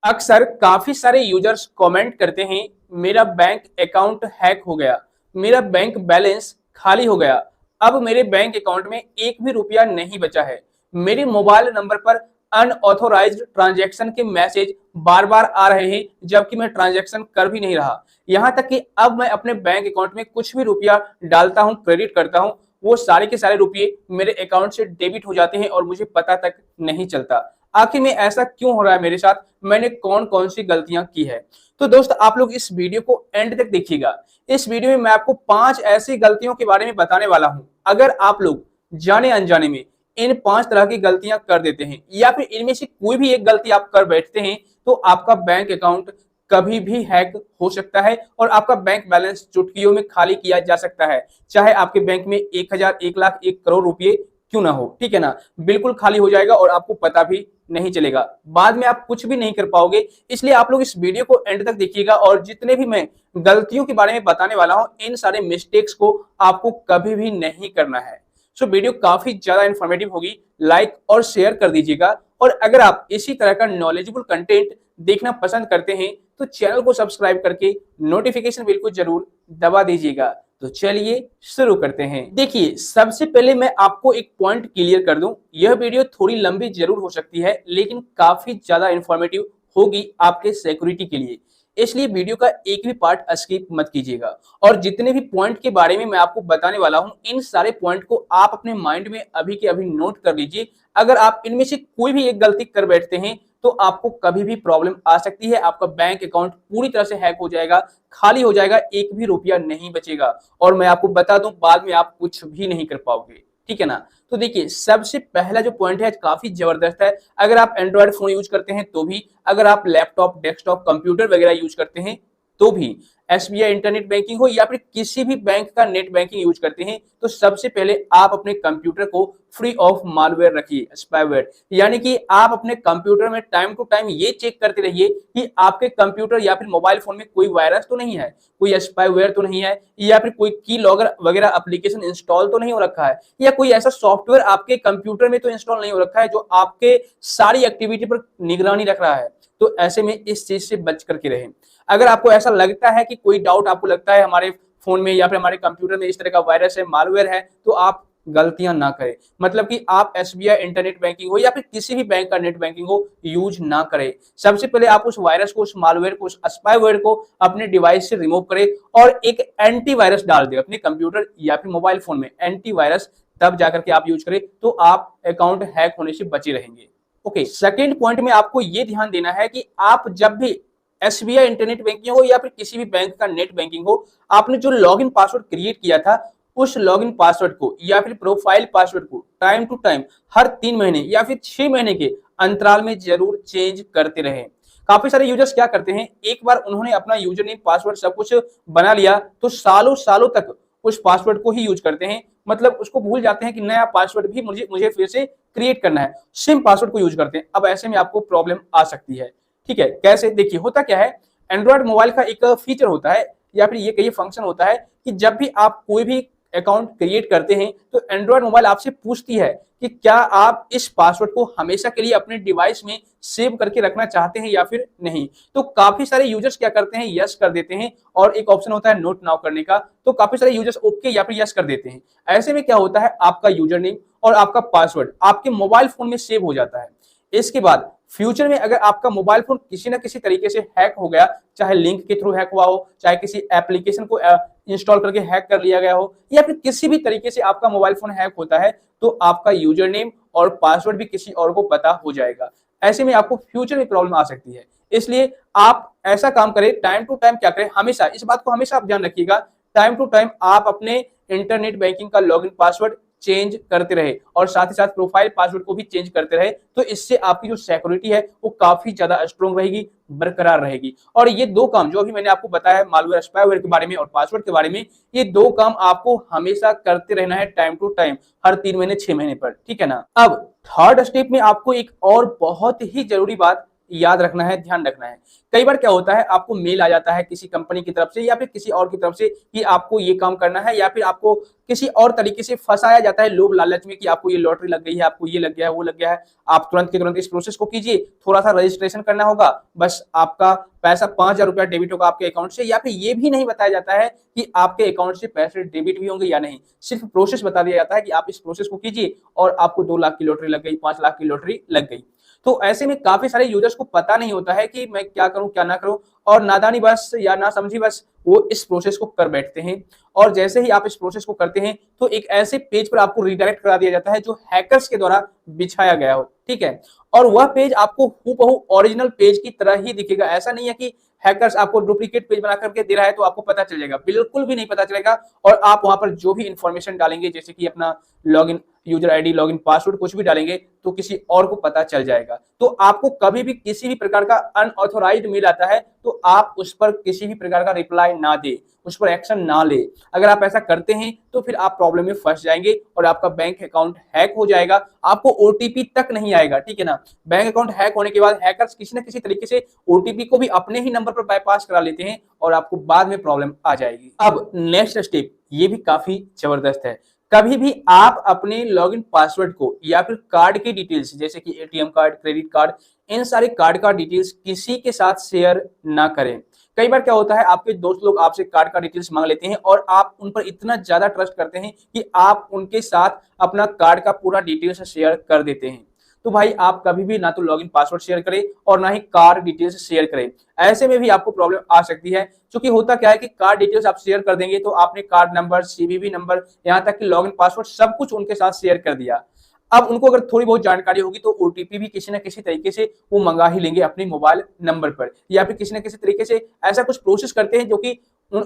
अक्सर काफी सारे यूजर्स कमेंट करते हैं, मेरा बैंक अकाउंट हैक हो गया, मेरा बैंक बैलेंस खाली हो गया, अब मेरे बैंक अकाउंट में एक भी रुपया नहीं बचा है। मेरे मोबाइल नंबर पर अनऑथोराइज्ड ट्रांजैक्शन के मैसेज बार बार आ रहे हैं, जबकि मैं ट्रांजैक्शन कर भी नहीं रहा। यहाँ तक कि अब मैं अपने बैंक अकाउंट में कुछ भी रुपया डालता हूँ, क्रेडिट करता हूँ, वो सारे के सारे रुपये मेरे अकाउंट से डेबिट हो जाते हैं और मुझे पता तक नहीं चलता। आखिर में ऐसा क्यों हो रहा है मेरे साथ, मैंने कौन कौन सी गलतियां की है। तो दोस्त आप लोग इस वीडियो को एंड तक देखिएगा। इस वीडियो में मैं आपको 5 ऐसी गलतियों के बारे में बताने वाला हूं। अगर आप लोग जाने अनजाने में इन 5 तरह की गलतियां कर देते हैं या फिर इनमें से कोई भी एक गलती आप कर बैठते हैं, तो आपका बैंक अकाउंट कभी भी हैक हो सकता है और आपका बैंक बैलेंस चुटकियों में खाली किया जा सकता है। चाहे आपके बैंक में 1000, 1 लाख, 1 करोड़ रुपए क्यों ना हो, ठीक है ना, बिल्कुल खाली हो जाएगा और आपको पता भी नहीं चलेगा। बाद में आप कुछ भी नहीं कर पाओगे। इसलिए आप लोग इस वीडियो को एंड तक देखिएगा और जितने भी मैं गलतियों के बारे में बताने वाला हूं, इन सारे मिस्टेक्स को आपको कभी भी नहीं करना है। सो वीडियो काफी ज्यादा इंफॉर्मेटिव होगी, लाइक और शेयर कर दीजिएगा। और अगर आप इसी तरह का नॉलेजेबल कंटेंट देखना पसंद करते हैं तो चैनल को सब्सक्राइब करके नोटिफिकेशन बिल को जरूर दबा दीजिएगा। तो चलिए शुरू करते हैं। देखिए, सबसे पहले मैं आपको एक पॉइंट क्लियर कर दूं, यह वीडियो थोड़ी लंबी जरूर हो सकती है लेकिन काफी ज्यादा इंफॉर्मेटिव होगी आपके सिक्योरिटी के लिए। इसलिए वीडियो का एक भी पार्ट स्किप मत कीजिएगा। और जितने भी पॉइंट के बारे में मैं आपको बताने वाला हूं, इन सारे पॉइंट को आप अपने माइंड में अभी के अभी नोट कर लीजिए। अगर आप इनमें से कोई भी एक गलती कर बैठते हैं तो आपको कभी भी प्रॉब्लम आ सकती है। आपका बैंक अकाउंट पूरी तरह से हैक हो जाएगा, खाली हो जाएगा, एक भी रुपया नहीं बचेगा और मैं आपको बता दूं बाद में आप कुछ भी नहीं कर पाओगे, ठीक है ना। तो देखिए, सबसे पहला जो पॉइंट है काफी जबरदस्त है। अगर आप एंड्रॉयड फोन यूज करते हैं तो भी, अगर आप लैपटॉप, डेस्कटॉप, कंप्यूटर वगैरह यूज करते हैं तो भी, एसबीआई इंटरनेट बैंकिंग हो या फिर किसी भी बैंक का नेट बैंकिंग यूज करते हैं, तो सबसे पहले आप अपने कंप्यूटर को फ्री ऑफ मालवेयर रखिए, स्पाईवेयर। यानी कि आप अपने कंप्यूटर में टाइम टू टाइम ये चेक करते रहिए कि आपके कंप्यूटर या फिर मोबाइल फोन में कोई वायरस तो नहीं है, कोई स्पाईवेयर तो नहीं है, या फिर कोई की लॉगर वगैरह एप्लीकेशन इंस्टॉल तो नहीं हो रखा है, या कोई ऐसा सॉफ्टवेयर आपके कंप्यूटर में तो इंस्टॉल नहीं हो रखा है जो आपके सारी एक्टिविटी पर निगरानी रख रहा है। तो ऐसे में इस चीज से बच करके रहें। अगर आपको ऐसा लगता है कि कोई डाउट आपको लगता है हमारे फोन में या फिर हमारे कंप्यूटर में इस तरह का वायरस है, मालवेयर है, तो आप गलतियां ना करें। मतलब कि आप एसबीआई इंटरनेट बैंकिंग हो या फिर किसी भी बैंक का नेट बैंकिंग हो, यूज ना करें। सबसे पहले आप उस वायरस को, उस मालवेयर को, उस स्पाईवेयर को अपने डिवाइस से रिमूव करें और एक एंटीवायरस डाल दें अपने कंप्यूटर या फिर मोबाइल फोन में। एंटीवायरस तब जाकर के आप यूज करें तो आप अकाउंट हैक होने से बचे रहेंगे। ओके, सेकेंड पॉइंट में आपको यह ध्यान देना है कि आप जब भी एसबीआई इंटरनेट बैंकिंग हो या फिर किसी भी बैंक का नेट बैंकिंग हो, आपने जो लॉगिन पासवर्ड क्रिएट किया था, उस लॉगिन पासवर्ड को या फिर प्रोफाइल पासवर्ड को टाइम टू टाइम हर 3 महीने या फिर 6 महीने के अंतराल में जरूर चेंज करते रहें। काफी सारे यूजर्स क्या करते हैं, एक बार उन्होंने अपना यूजर नेम, पासवर्ड सब कुछ बना लिया तो सालों सालों तक उस पासवर्ड को ही यूज करते हैं। मतलब उसको भूल जाते हैं कि नया पासवर्ड भी मुझे फिर से क्रिएट करना है, सेम पासवर्ड को यूज करते हैं। अब ऐसे में आपको प्रॉब्लम आ सकती है। ठीक है, कैसे? देखिए, होता क्या है, एंड्रॉयड मोबाइल का एक फीचर होता है या फिर ये कहिए फंक्शन होता है कि जब भी आप कोई भी अकाउंट क्रिएट करते हैं तो एंड्रॉयड मोबाइल आपसे पूछती है कि क्या आप इस पासवर्ड को हमेशा के लिए अपने डिवाइस में सेव करके रखना चाहते हैं या फिर नहीं। तो काफी सारे यूजर्स क्या करते हैं, यस कर देते हैं, और एक ऑप्शन होता है नोट नाउ करने का, तो काफी सारे यूजर्स ओके या फिर यस कर देते हैं। ऐसे में क्या होता है, आपका यूजर नेम और आपका पासवर्ड आपके मोबाइल फोन में सेव हो जाता है। इसके बाद फ्यूचर में अगर आपका मोबाइल फोन किसी ना किसी तरीके से हैक हो गया, चाहे लिंक के थ्रू हैक हुआ हो, चाहे किसी एप्लीकेशन को इंस्टॉल करके हैक कर लिया गया हो, या फिर किसी भी तरीके से आपका मोबाइल फोन हैक होता है, तो आपका यूजर नेम और पासवर्ड भी किसी और को पता हो जाएगा। ऐसे में आपको फ्यूचर में प्रॉब्लम आ सकती है। इसलिए आप ऐसा काम करें, टाइम टू टाइम क्या करें, हमेशा इस बात को हमेशा आप ध्यान रखिएगा, टाइम टू टाइम आप अपने इंटरनेट बैंकिंग का लॉगिन पासवर्ड चेंज करते रहे और साथ ही साथ प्रोफाइल पासवर्ड को भी चेंज करते रहे। तो इससे आपकी जो सिक्योरिटी है वो काफी ज्यादा स्ट्रॉन्ग रहेगी, बरकरार रहेगी। और ये दो काम जो अभी मैंने आपको बताया, मालवेयर, स्पाईवेयर के बारे में और पासवर्ड के बारे में, ये दो काम आपको हमेशा करते रहना है, टाइम टू टाइम, हर 3 महीने 6 महीने पर, ठीक है ना। अब थर्ड स्टेप में आपको एक और बहुत ही जरूरी बात याद रखना है, ध्यान रखना है। कई बार क्या होता है, आपको मेल आ जाता है किसी कंपनी की तरफ से या फिर किसी और की तरफ से कि आपको ये काम करना है, या फिर आपको किसी और तरीके से फंसाया जाता है लोभ लालच में कि आपको ये लॉटरी लग गई है, आपको ये लग गया है, वो लग गया है, आप तुरंत के तुरंत इस प्रोसेस को कीजिए, थोड़ा सा रजिस्ट्रेशन करना होगा, बस आपका पैसा 5,000 रुपया डेबिट होगा आपके अकाउंट से। या फिर ये भी नहीं बताया जाता है कि आपके अकाउंट से पैसे डेबिट भी होंगे या नहीं, सिर्फ प्रोसेस बता दिया जाता है कि आप इस प्रोसेस को कीजिए और आपको 2 लाख की लॉटरी लग गई, 5 लाख की लॉटरी लग गई। तो ऐसे में काफी सारे यूजर्स को पता नहीं होता है कि मैं क्या करूं क्या ना करूं, और नादानी बस या ना समझी बस वो इस प्रोसेस को कर बैठते हैं। और जैसे ही आप इस प्रोसेस को करते हैं तो एक ऐसे पेज पर आपको रिडायरेक्ट करा दिया जाता है जो हैकर्स के द्वारा बिछाया गया हो, ठीक है। और वह पेज आपको हूबहू ओरिजिनल पेज की तरह ही दिखेगा। ऐसा नहीं है कि हैकर्स आपको डुप्लीकेट पेज बना करके दे रहा है तो आपको पता चल जाएगा, बिल्कुल भी नहीं पता चलेगा। और आप वहां पर जो भी इंफॉर्मेशन डालेंगे, जैसे कि अपना login user ID, login password कुछ भी डालेंगे तो किसी और को पता चल जाएगा। तो आपको कभी भी किसी भी प्रकार का अनऑथोराइज्ड मेल आता है तो आप उस पर किसी भी प्रकार का रिप्लाई ना दे, उस पर एक्शन ना ले। अगर आप ऐसा करते हैं तो फिर आप प्रॉब्लम में फंस जाएंगे और आपका बैंक अकाउंट हैक हो जाएगा, आपको ओटीपी तक नहीं आएगा, ठीक है ना। बैंक अकाउंट हैक होने के बाद हैकर्स किसी न किसी तरीके से ओटीपी को भी अपने ही नंबर पर बाईपास करा लेते हैं और आपको बाद में प्रॉब्लम आ जाएगी। अब नेक्स्ट स्टेप ये भी काफी जबरदस्त है। कभी भी आप अपने लॉगिन पासवर्ड को या फिर कार्ड की डिटेल्स, जैसे कि एटीएम कार्ड, क्रेडिट कार्ड, इन सारे कार्ड का डिटेल्स किसी के साथ शेयर ना करें। कई बार क्या होता है, आपके दोस्त लोग आपसे कार्ड का डिटेल्स मांग लेते हैं और आप उन पर इतना ज्यादा ट्रस्ट करते हैं कि आप उनके साथ अपना कार्ड का पूरा डिटेल्स शेयर कर देते हैं। तो भाई आप कभी भी ना तो लॉगिन पासवर्ड शेयर करें और ना ही कार्ड डिटेल्स शेयर करें। ऐसे में भी आपको प्रॉब्लम आ सकती है, क्योंकि होता क्या है कि कार्ड डिटेल्स आप शेयर कर देंगे तो आपने कार्ड नंबर, सीवीवी नंबर, यहाँ तक कि लॉगिन पासवर्ड सब कुछ उनके साथ शेयर कर दिया। अब उनको अगर थोड़ी बहुत जानकारी होगी तो ओटीपी भी किसी न किसी तरीके से वो मंगा ही लेंगे अपने मोबाइल नंबर पर, या फिर किसी न किसी तरीके से ऐसा कुछ प्रोसेस करते हैं जो कि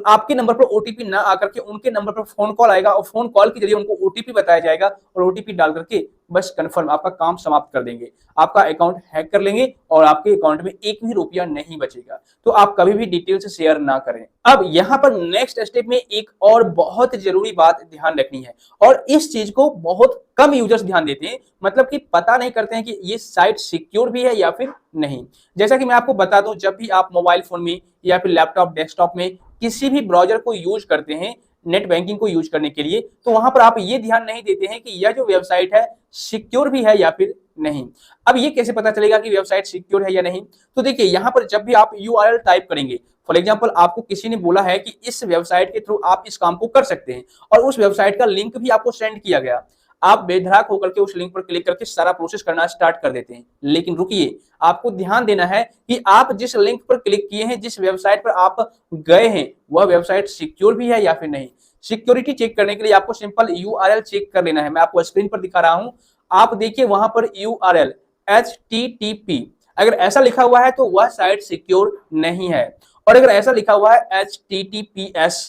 आपके नंबर पर ओटीपी ना आकर के उनके नंबर पर फोन कॉल आएगा और फोन कॉल के जरिए उनको ओटीपी बताया जाएगा और ओटीपी डाल करके बस कंफर्म आपका काम समाप्त कर देंगे, आपका अकाउंट हैक कर लेंगे और आपके अकाउंट में एक भी रुपया नहीं बचेगा। तो आप कभी भी डिटेल्स शेयर ना करें। अब यहाँ पर नेक्स्ट स्टेप में एक और बहुत जरूरी बात ध्यान रखनी है, और इस चीज को बहुत कम यूजर्स ध्यान देते हैं, मतलब कि पता नहीं करते हैं कि ये साइट सिक्योर भी है या फिर नहीं। जैसा कि मैं आपको बता दूं, जब भी आप मोबाइल फोन में या फिर लैपटॉप, डेस्कटॉप में किसी भी ब्राउजर को यूज करते हैं नेट बैंकिंग को यूज करने के लिए, तो वहां पर आप ये ध्यान नहीं देते हैं कि यह जो वेबसाइट है सिक्योर भी है या फिर नहीं। अब ये कैसे पता चलेगा कि वेबसाइट सिक्योर है या नहीं? तो देखिए, यहाँ पर जब भी आप यूआरएल टाइप करेंगे, फॉर एग्जांपल आपको किसी ने बोला है कि इस वेबसाइट के थ्रू आप इस काम को कर सकते हैं और उस वेबसाइट का लिंक भी आपको सेंड किया गया, आप बेधड़क होकर के उस लिंक पर क्लिक करके सारा प्रोसेस करना स्टार्ट कर देते हैं। लेकिन रुकिए, आपको ध्यान देना है कि आप जिस लिंक पर क्लिक किए हैं, जिस वेबसाइट पर आप गए हैं, वह वेबसाइट सिक्योर भी है या फिर नहीं। सिक्योरिटी चेक करने के लिए आपको सिंपल यूआरएल चेक कर लेना है। मैं आपको स्क्रीन पर दिखा रहा हूं, आप देखिए वहां पर यूआरएल HTTP अगर ऐसा लिखा हुआ है तो वह साइट सिक्योर नहीं है, और अगर ऐसा लिखा हुआ है HTTPS,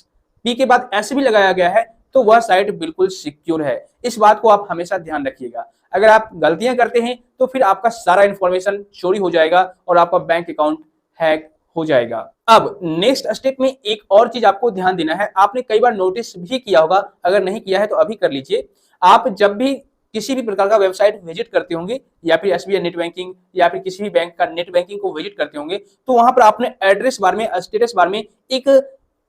P के बाद S भी लगाया गया है, तो वह साइट बिल्कुल सिक्योर है। इस बात को आप हमेशा ध्यान रखिएगा। अगर आप गलतियां करते हैं तो फिर आपका सारा इंफॉर्मेशन चोरी हो जाएगा और आपका बैंक अकाउंट हैक हो जाएगा। अब नेक्स्ट स्टेप में एक और चीज आपको ध्यान देना है, आपने कई बार नोटिस भी किया होगा, अगर नहीं किया है तो अभी कर लीजिए। आप जब भी किसी भी प्रकार का वेबसाइट विजिट करते होंगे या फिर एसबीआई नेट बैंकिंग या फिर किसी भी बैंक का नेट बैंकिंग को विजिट करते होंगे, तो वहां पर आपने एड्रेस बार में, स्टेटस बार में एक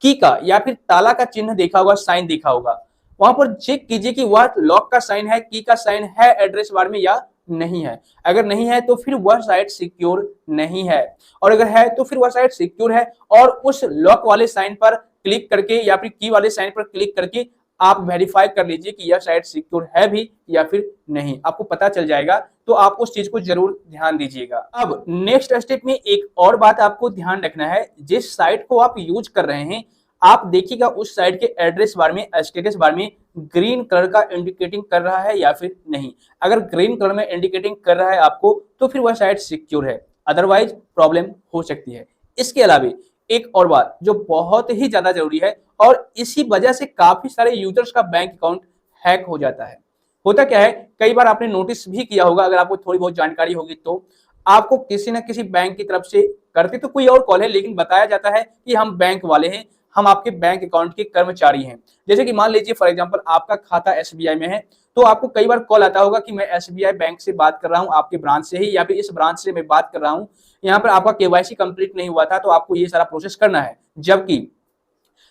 की का या फिर ताला का चिन्ह देखा होगा, साइन देखा होगा। वहां पर चेक कीजिए कि वह लॉक का साइन है, की का साइन है एड्रेस बार में या नहीं है। अगर नहीं है तो फिर वह साइट सिक्योर नहीं है, और अगर है तो फिर वह साइट सिक्योर है। और उस लॉक वाले साइन पर क्लिक करके या फिर की वाले साइन पर क्लिक करके आप वेरीफाई कर लीजिए कि यह साइट सिक्योर है भी या फिर नहीं, आपको पता चल जाएगा। तो आप उस चीज को जरूर ध्यान दीजिएगा। अब नेक्स्ट स्टेप में एक और बात आपको ध्यान रखना है, जिस साइट को आप यूज कर रहे हैं, आप देखिएगा उस साइट के एड्रेस बार में, स्टेटस बार में ग्रीन कलर का इंडिकेटिंग कर रहा है या फिर नहीं। अगर ग्रीन कलर में इंडिकेटिंग कर रहा है आपको, तो फिर वह साइट सिक्योर है, अदरवाइज प्रॉब्लम हो सकती है। इसके अलावा एक और बात जो बहुत ही ज्यादा जरूरी है, और इसी वजह से काफी सारे यूजर्स का बैंक अकाउंट हैक हो जाता है। होता क्या है, कई बार आपने नोटिस भी किया होगा, अगर आपको थोड़ी बहुत जानकारी होगी तो, आपको किसी न किसी बैंक की तरफ से, करते तो कोई और कॉल है लेकिन बताया जाता है कि हम बैंक वाले हैं, हम आपके बैंक अकाउंट के कर्मचारी हैं। जैसे कि मान लीजिए फॉर एग्जांपल आपका खाता एसबीआई में है, तो आपको कई बार कॉल आता होगा कि मैं एसबीआई बैंक से बात कर रहा हूं, आपके ब्रांच से ही, या फिर इस ब्रांच से मैं बात कर रहा हूं, यहाँ पर आपका केवाईसी कंप्लीट नहीं हुआ था, तो आपको ये सारा प्रोसेस करना है। जबकि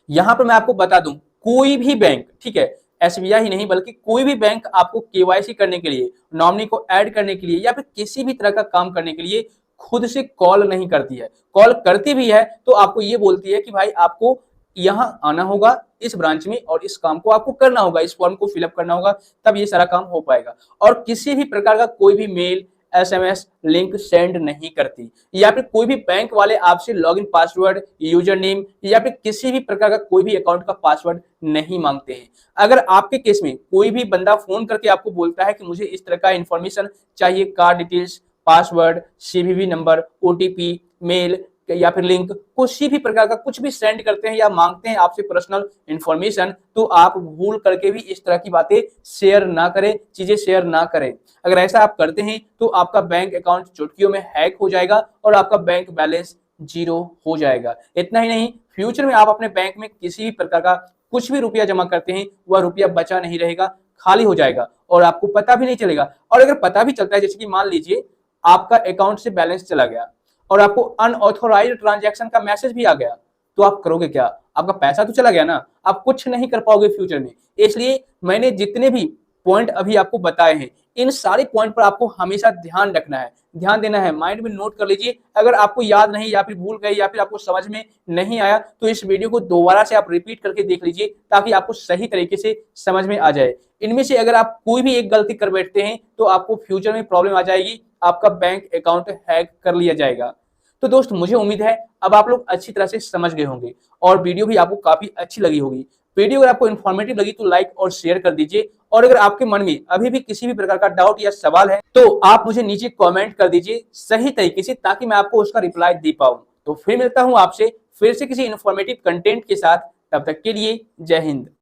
यहां पर मैं आपको बता दूं, कोई भी बैंक, ठीक है, एसबीआई ही नहीं बल्कि कोई भी बैंक आपको केवाईसी करने के लिए, नॉमिनी को ऐड करने के लिए या फिर किसी भी तरह का काम करने के लिए खुद से कॉल नहीं करती है। कॉल करती भी है तो आपको ये बोलती है कि भाई आपको यहां आना होगा इस ब्रांच में और इस काम को आपको करना होगा, इस फॉर्म को फिलअप करना होगा, तब ये सारा काम हो पाएगा। और किसी भी प्रकार का कोई भी मेल, एसएमएस लिंक सेंड नहीं करती, या फिर कोई भी बैंक वाले आपसे लॉगिन पासवर्ड, यूजर नेम या फिर किसी भी प्रकार का कोई भी अकाउंट का पासवर्ड नहीं मांगते हैं। अगर आपके केस में कोई भी बंदा फोन करके आपको बोलता है कि मुझे इस तरह का इंफॉर्मेशन चाहिए, card details, password, CVV number, OTP, mail या फिर लिंक, किसी भी प्रकार का कुछ भी सेंड करते हैं या मांगते हैं आपसे पर्सनल इंफॉर्मेशन, तो आप भूल करके भी इस तरह की बातें शेयर ना करें, चीजें शेयर ना करें। अगर ऐसा आप करते हैं तो आपका बैंक अकाउंट चुटकियों में हैक हो जाएगा और आपका बैंक बैलेंस जीरो हो जाएगा। इतना ही नहीं, फ्यूचर में आप अपने बैंक में किसी भी प्रकार का कुछ भी रुपया जमा करते हैं, वह रुपया बचा नहीं रहेगा, खाली हो जाएगा और आपको पता भी नहीं चलेगा। और अगर पता भी चलता है, जैसे कि मान लीजिए आपका अकाउंट से बैलेंस चला गया और आपको अनऑथोराइज्ड ट्रांजैक्शन का मैसेज भी आ गया, तो आप करोगे क्या? आपका पैसा तो चला गया ना, आप कुछ नहीं कर पाओगे फ्यूचर में। इसलिए मैंने जितने भी पॉइंट अभी आपको बताए हैं, इन सारे पॉइंट पर आपको हमेशा ध्यान रखना है, ध्यान देना है, माइंड में नोट कर लीजिए। अगर आपको याद नहीं या फिर भूल गए या फिर आपको समझ में नहीं आया तो इस वीडियो को दोबारा से आप रिपीट करके देख लीजिए ताकि आपको सही तरीके से समझ में आ जाए। इनमें से अगर आप कोई भी एक गलती कर बैठते हैं तो आपको फ्यूचर में प्रॉब्लम आ जाएगी, आपका बैंक अकाउंट हैक कर लिया जाएगा। तो दोस्त, मुझे उम्मीद है अब आप लोग अच्छी तरह से समझ गए होंगे और वीडियो भी आपको काफी अच्छी लगी होगी। वीडियो अगर आपको इन्फॉर्मेटिव लगी तो लाइक और शेयर कर दीजिए, और अगर आपके मन में अभी भी किसी भी प्रकार का डाउट या सवाल है तो आप मुझे नीचे कमेंट कर दीजिए सही तरीके से, ताकि मैं आपको उसका रिप्लाई दे पाऊं। तो फिर मिलता हूं आपसे फिर से किसी इन्फॉर्मेटिव कंटेंट के साथ, तब तक के लिए जय हिंद।